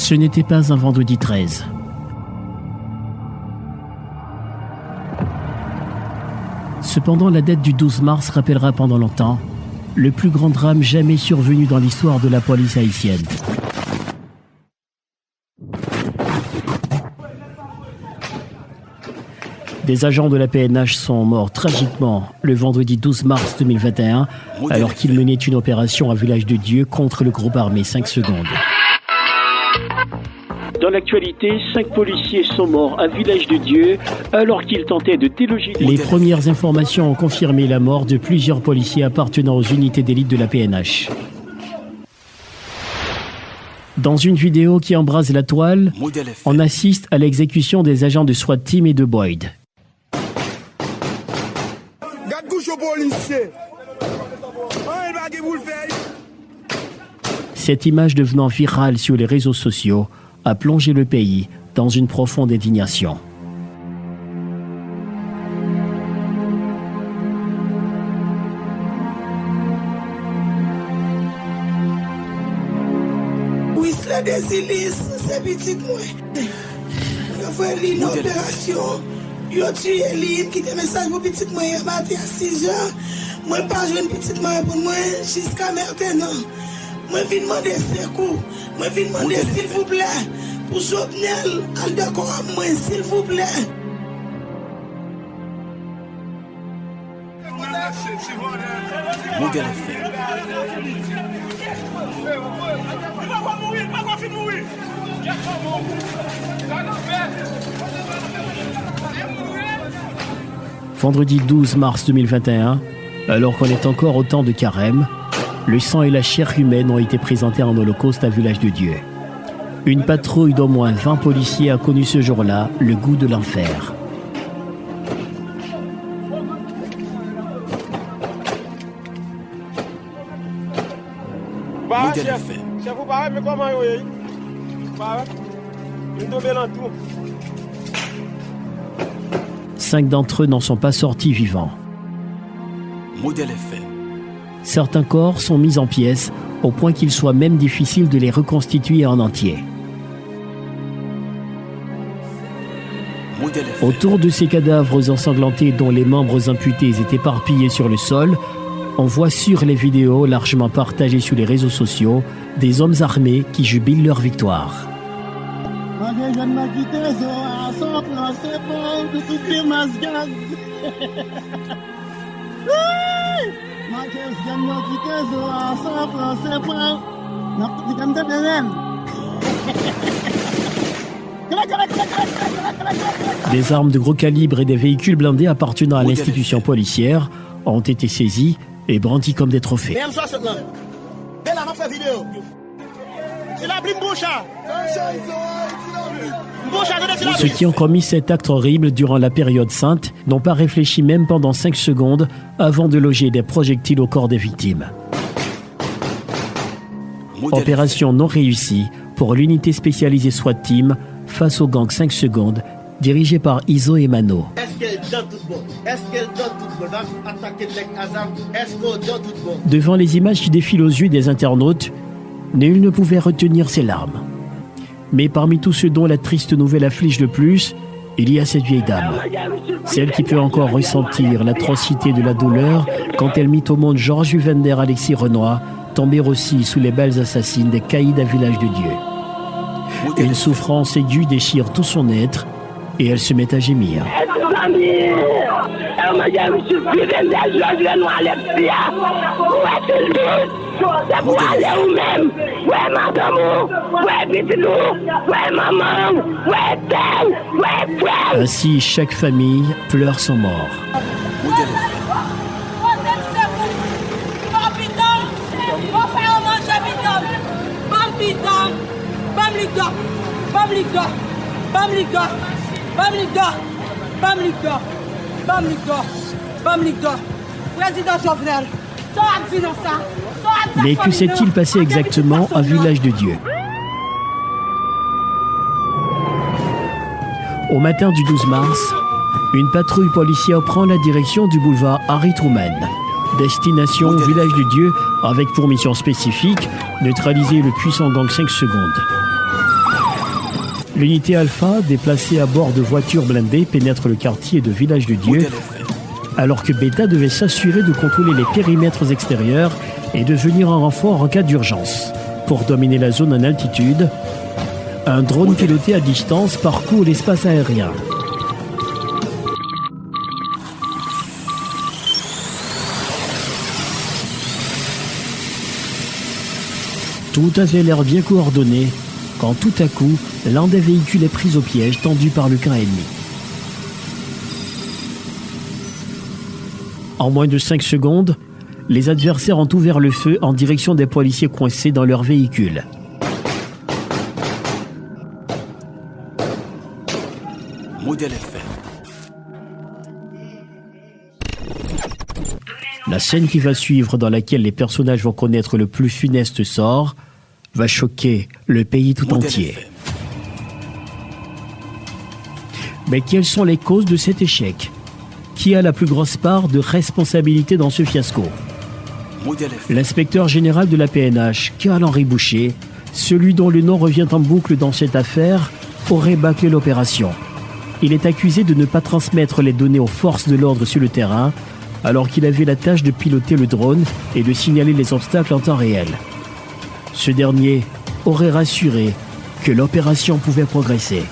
Ce n'était pas un vendredi 13. Cependant, la date du 12 mars rappellera pendant longtemps le plus grand drame jamais survenu dans l'histoire de la police haïtienne. Des agents de la PNH sont morts tragiquement le vendredi 12 mars 2021 alors qu'ils menaient une opération à Village de Dieu contre le groupe armé 5 secondes. Dans l'actualité, 5 policiers sont morts à Village de Dieu alors qu'ils tentaient de déloger. Les premières informations ont confirmé la mort de plusieurs policiers appartenant aux unités d'élite de la PNH. Dans une vidéo qui embrase la toile, on assiste à l'exécution des agents de SWAT Team et de Boyd. Cette image devenant virale sur les réseaux sociaux a plongé le pays dans une profonde indignation. Oui, c'est des hélices, c'est petit moi. Je vais faire une opération. Je tue Eline qui te message pour petit moi hier matin à 6 heures. Moi, pas jouer une petite moi pour moi jusqu'à maintenant. Moi, je viens demander secours. Moi, je viens demander s'il vous plaît. Pour Jovenel, al d'accord à moi, s'il vous plaît. Modèle FM. Vendredi 12 mars 2021, alors qu'on est encore au temps de carême, le sang et la chair humaine ont été présentés en holocauste à Village de Dieu. Une patrouille d'au moins 20 policiers a connu ce jour-là le goût de l'enfer. Modèle FM. Cinq d'entre eux n'en sont pas sortis vivants. Modèle FM. Certains corps sont mis en pièces au point qu'il soit même difficile de les reconstituer en entier. Autour de ces cadavres ensanglantés dont les membres amputés étaient éparpillés sur le sol, on voit sur les vidéos largement partagées sur les réseaux sociaux des hommes armés qui jubilent leur victoire. Des armes de gros calibre et des véhicules blindés appartenant à l'institution policière ont été saisis et brandis comme des trophées. Ceux qui ont commis cet acte horrible durant la période sainte n'ont pas réfléchi même pendant 5 secondes avant de loger des projectiles au corps des victimes. Opération non réussie pour l'unité spécialisée SWAT Team face au gang 5 secondes dirigé par Iso et Mano. Devant les images qui défilent aux yeux des internautes, nul ne pouvait retenir ses larmes. Mais parmi tous ceux dont la triste nouvelle afflige le plus, il y a cette vieille dame. Celle qui peut encore ressentir l'atrocité de la douleur quand elle mit au monde Georges Juvender Alexis Renoir, tombé aussi sous les balles assassines des caïds à Village de Dieu. Une souffrance aiguë déchire tout son être et elle se met à gémir. Ainsi, chaque famille pleure son mort. Mais que s'est-il passé exactement à Village de Dieu? Au matin du 12 mars, une patrouille policière prend la direction du boulevard Harry Truman. Destination Village de Dieu avec pour mission spécifique neutraliser le puissant gang 5 secondes. L'unité Alpha, déplacée à bord de voitures blindées, pénètre le quartier de Village de Dieu, Modèle FM. alors que Beta devait s'assurer de contrôler les périmètres extérieurs et de venir en renfort en cas d'urgence. Pour dominer la zone en altitude, un drone piloté à distance parcourt l'espace aérien. Tout avait l'air bien coordonné, quand tout à coup, l'un des véhicules est pris au piège tendu par le camp ennemi. En moins de 5 secondes, les adversaires ont ouvert le feu en direction des policiers coincés dans leur véhicule. Modèle FM. La scène qui va suivre, dans laquelle les personnages vont connaître le plus funeste sort, va choquer le pays tout Modèle entier. FM. Mais quelles sont les causes de cet échec? Qui a la plus grosse part de responsabilité dans ce fiasco? Modèle FM. L'inspecteur général de la PNH, Karl-Henri Boucher, celui dont le nom revient en boucle dans cette affaire, aurait bâclé l'opération. Il est accusé de ne pas transmettre les données aux forces de l'ordre sur le terrain, alors qu'il avait la tâche de piloter le drone et de signaler les obstacles en temps réel. Ce dernier aurait rassuré que l'opération pouvait progresser.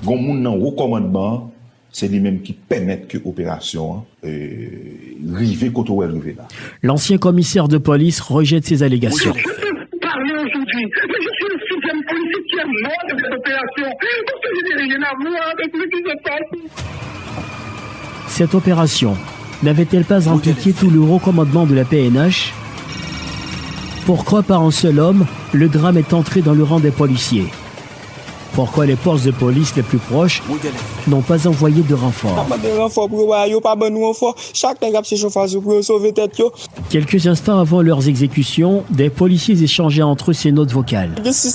Gon moun nan haut commandement, c'est lui-même qui permet que l'opération rive côté où elle rive là. L'ancien commissaire de police rejette ces allégations. Modèle FM. Parler aujourd'hui, mais je suis le sixième policier qui est mort de cette opération, parce que je n'ai rien à voir avec ce qui se passe. Cette opération n'avait-elle pas impliqué tout le haut commandement de la PNH? Pourquoi par un seul homme, le drame est entré dans le rang des policiers? Pourquoi les forces de police les plus proches Modèle FM. n'ont pas envoyé de renfort? Quelques instants avant leurs exécutions, des policiers échangeaient entre eux ces notes vocales. Parce que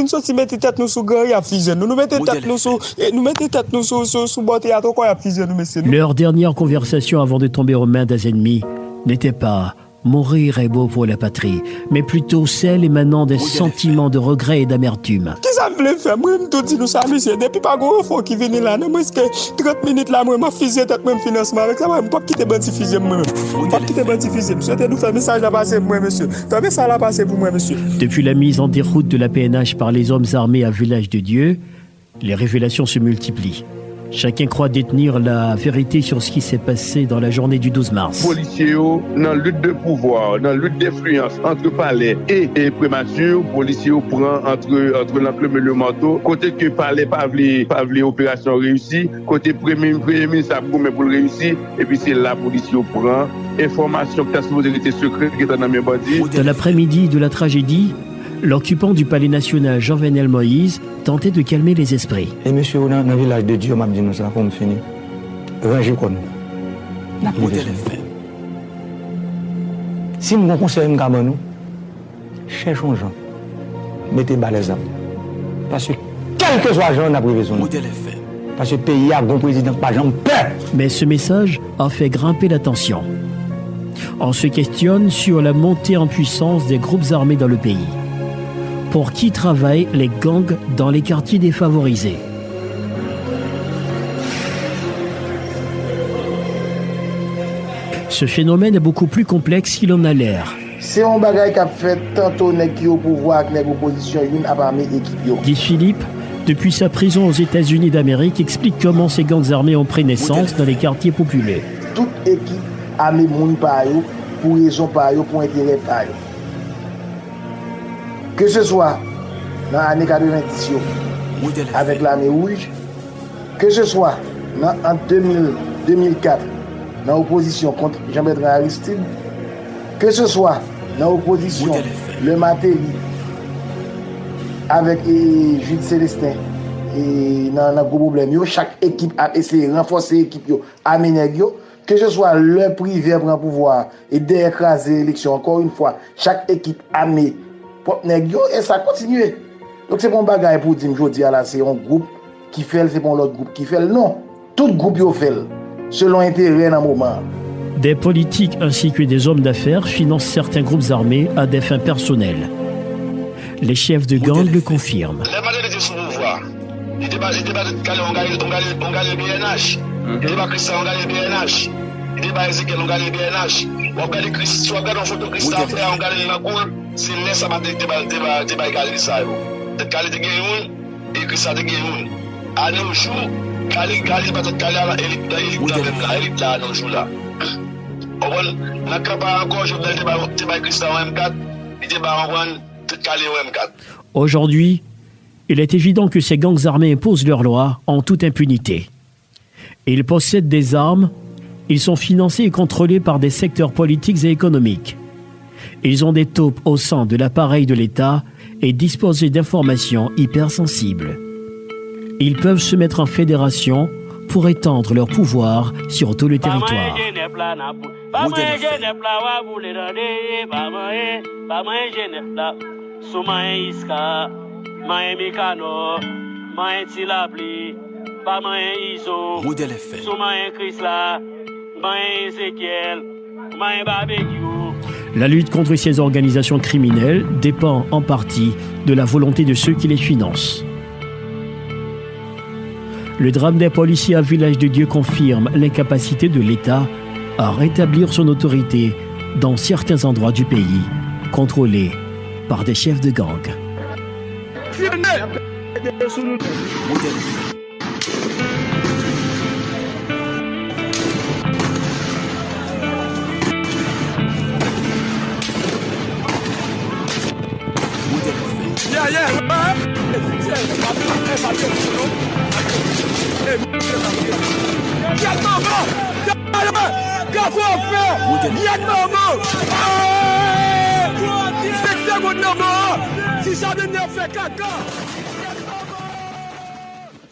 si nous sortis mettre tête nous sous grand, il y a fusion. Nous mettons tête nous sous botte, il y a trop quoi fusion nous monsieur. Leur dernière conversation avant de tomber aux mains des ennemis n'était pas « mourir est beau pour la patrie », mais plutôt celle émanant des sentiments de regret et d'amertume. Qu'est-ce que ça me voulait faire? Moi, je me dis nous ça, monsieur. Depuis pas gros enfant qui vient là, moi, est-ce que 30 minutes là, moi, je fusion tête même financement avec ça, moi, je ne peux pas quitter bâti fusion moi. Je ne peux pas quitter bâti fusion. Je souhaite nous faire message à passer pour moi, monsieur. Tu as message à passer pour moi, monsieur. Depuis la mise en déroute de la PNH par les hommes armés à Village de Dieu, les révélations se multiplient. Chacun croit détenir la vérité sur ce qui s'est passé dans la journée du 12 mars. Policiers, dans la lutte de pouvoir, dans la lutte d'influence entre palais et prémature, policiers prend entre l'enclume et le manteau. Côté que palais pas voulu opération réussie, côté premier ministre a promis pour le réussir, et puis c'est là policiers prend information que ta sécurité secrète qui est dans mes bandits. Dans l'après-midi de la tragédie, l'occupant du palais national Jean-Venel Moïse tentait de calmer les esprits. Et monsieur, dans le village de Dieu, m'a dit nous ça pour me finir. Rangez quoi nous. Modèle FM. Si nous conseillons nous, cherchons gens. Mettez bas les armes. Parce que quel que soit l'argent, on a pris besoin. Modèle FM. Parce que le pays a un bon président, pas jamais peur. Mais ce message a fait grimper la tension. On se questionne sur la montée en puissance des groupes armés dans le pays. Pour qui travaillent les gangs dans les quartiers défavorisés? Ce phénomène est beaucoup plus complexe qu'il en a l'air. C'est un bagage qui a fait tantôt qui au pouvoir avec l'opposition, une a parmi équipe. Guy Philippe, depuis sa prison aux États-Unis d'Amérique, explique comment ces gangs armés ont pris naissance dans les quartiers populaires. Toute équipe a mis moun par eux, pour raison par eux, pour intérêt par eux. Que ce soit dans l'année 90 avec l'armée rouge, que ce soit en 2004 dans l'opposition contre Jean-Bertrand Aristide, que ce soit dans l'opposition le Matéli avec Jules Célestin et dans le gros problème, chaque équipe a essayé de renforcer l'équipe, amener que ce soit le privé prend pouvoir et d'écraser l'élection, encore une fois, chaque équipe armée, et ça continue. Donc c'est mon bagage pour dire, je dis là, c'est un groupe qui fait, c'est pour l'autre groupe qui fait. Non, tout groupe y fait, selon intérêt dans le moment. Des politiques ainsi que des hommes d'affaires financent certains groupes armés à des fins personnelles. Les chefs de gang le confirment. Il débat de Calais, on gagne le BNH. Il débat Christian, on gagne le BNH. Il débat Ezekiel, on gagne le BNH. On gagne Christian, on gagne en photo Christian, on gagne la cour. C'est laisse à débat égal ça. Calais de Guéoun et Christian de Guéoun. À nos jours, Calais peut-être Calais à l'élite là, à nos jours là. On n'a pas encore, je vais débat Christian en M4, il débat en Calais en M4. Aujourd'hui, il est évident que ces gangs armés imposent leurs lois en toute impunité. Ils possèdent des armes, ils sont financés et contrôlés par des secteurs politiques et économiques. Ils ont des taupes au sein de l'appareil de l'État et disposent d'informations hypersensibles. Ils peuvent se mettre en fédération pour étendre leur pouvoir sur tout le territoire. Modèle FM. La lutte contre ces organisations criminelles dépend en partie de la volonté de ceux qui les financent. Le drame des policiers à Village de Dieu confirme l'incapacité de l'État à rétablir son autorité dans certains endroits du pays, contrôlés par des chefs de gang. Si ça ne fait qu'à